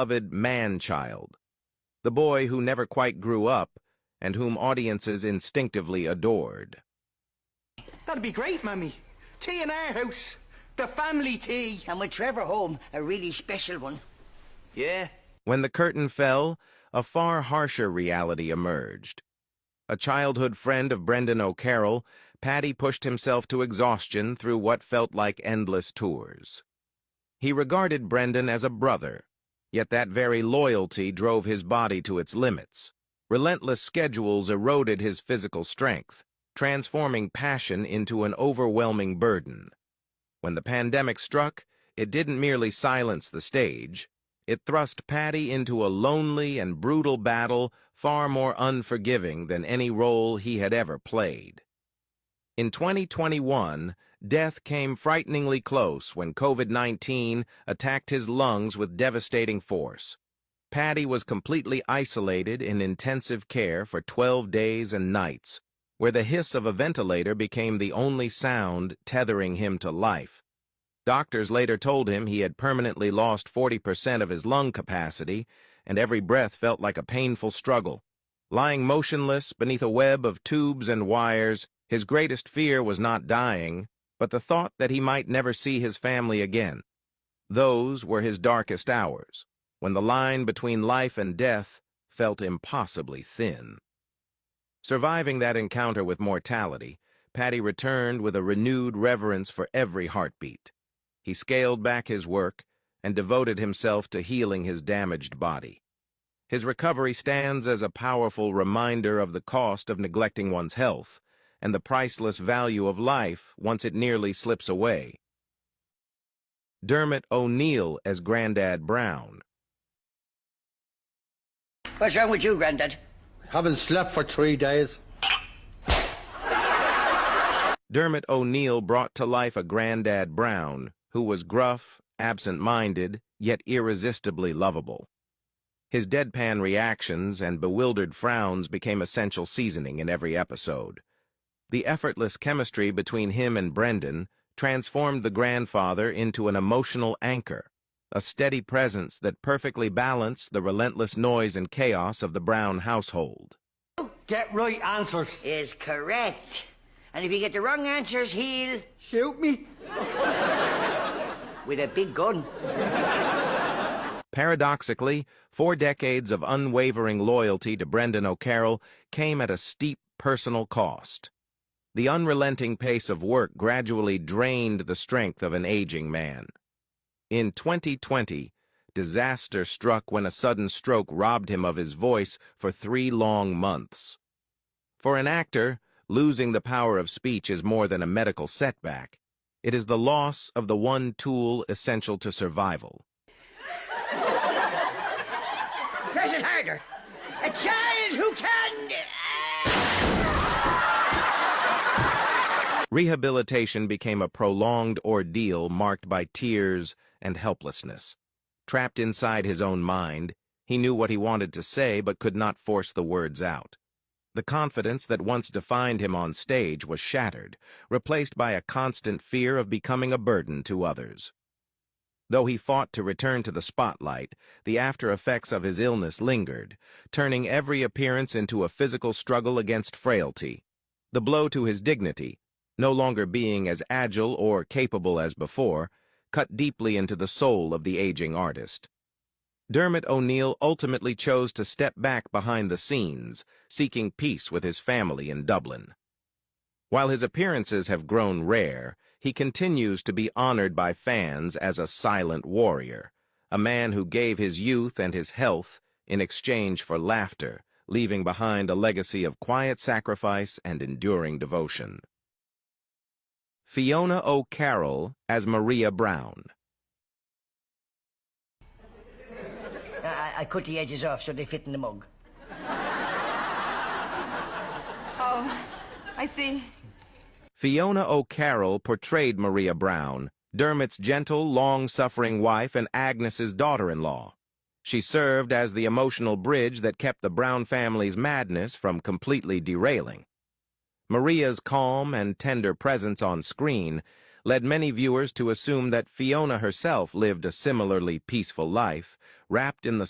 beloved man-child, the boy who never quite grew up and whom audiences instinctively adored. That'd be great, Mummy. Tea in our house. The family tea. And with Trevor home, a really special one. Yeah. When the curtain fell, a far harsher reality emerged. A childhood friend of Brendan O'Carroll, Paddy pushed himself to exhaustion through what felt like endless tours. He regarded Brendan as a brother, yet that very loyalty drove his body to its limits. Relentless schedules eroded his physical strength, transforming passion into an overwhelming burden. When the pandemic struck, it didn't merely silence the stage. It thrust Paddy into a lonely and brutal battle far more unforgiving than any role he had ever played. In 2021, death came frighteningly close when COVID-19 attacked his lungs with devastating force. Paddy was completely isolated in intensive care for 12 days and nights, where the hiss of a ventilator became the only sound tethering him to life. Doctors later told him he had permanently lost 40% of his lung capacity, and every breath felt like a painful struggle. Lying motionless beneath a web of tubes and wires, his greatest fear was not dying, but the thought that he might never see his family again. Those were his darkest hours, when the line between life and death felt impossibly thin. Surviving that encounter with mortality, Paddy returned with a renewed reverence for every heartbeat. He scaled back his work and devoted himself to healing his damaged body. His recovery stands as a powerful reminder of the cost of neglecting one's health and the priceless value of life once it nearly slips away. Dermot O'Neill as Grandad Brown. What's wrong with you, Grandad? Haven't slept for 3 days. Dermot O'Neill brought to life a Grandad Brown who was gruff, absent-minded, yet irresistibly lovable. His deadpan reactions and bewildered frowns became essential seasoning in every episode. The effortless chemistry between him and Brendan transformed the grandfather into an emotional anchor, a steady presence that perfectly balanced the relentless noise and chaos of the Brown household. Get right answers. Is correct. And if you get the wrong answers, he'll... Shoot me. with a big gun. Paradoxically, 4 decades of unwavering loyalty to Brendan O'Carroll came at a steep personal cost. The unrelenting pace of work gradually drained the strength of an aging man. In 2020, disaster struck when a sudden stroke robbed him of his voice for 3 long months. For an actor, losing the power of speech is more than a medical setback. It is the loss of the one tool essential to survival. Press it harder. A child who can... Rehabilitation became a prolonged ordeal marked by tears and helplessness. Trapped inside his own mind, he knew what he wanted to say but could not force the words out. The confidence that once defined him on stage was shattered, replaced by a constant fear of becoming a burden to others. Though he fought to return to the spotlight, the after-effects of his illness lingered, turning every appearance into a physical struggle against frailty. The blow to his dignity, no longer being as agile or capable as before, cut deeply into the soul of the aging artist. Dermot O'Neill ultimately chose to step back behind the scenes, seeking peace with his family in Dublin. While his appearances have grown rare, he continues to be honored by fans as a silent warrior, a man who gave his youth and his health in exchange for laughter, leaving behind a legacy of quiet sacrifice and enduring devotion. Fiona O'Carroll as Maria Brown. I cut the edges off so they fit in the mug. Oh, I see. Fiona O'Carroll portrayed Maria Brown, Dermot's gentle, long-suffering wife and Agnes's daughter-in-law. She served as the emotional bridge that kept the Brown family's madness from completely derailing. Maria's calm and tender presence on screen led many viewers to assume that Fiona herself lived a similarly peaceful life, wrapped in the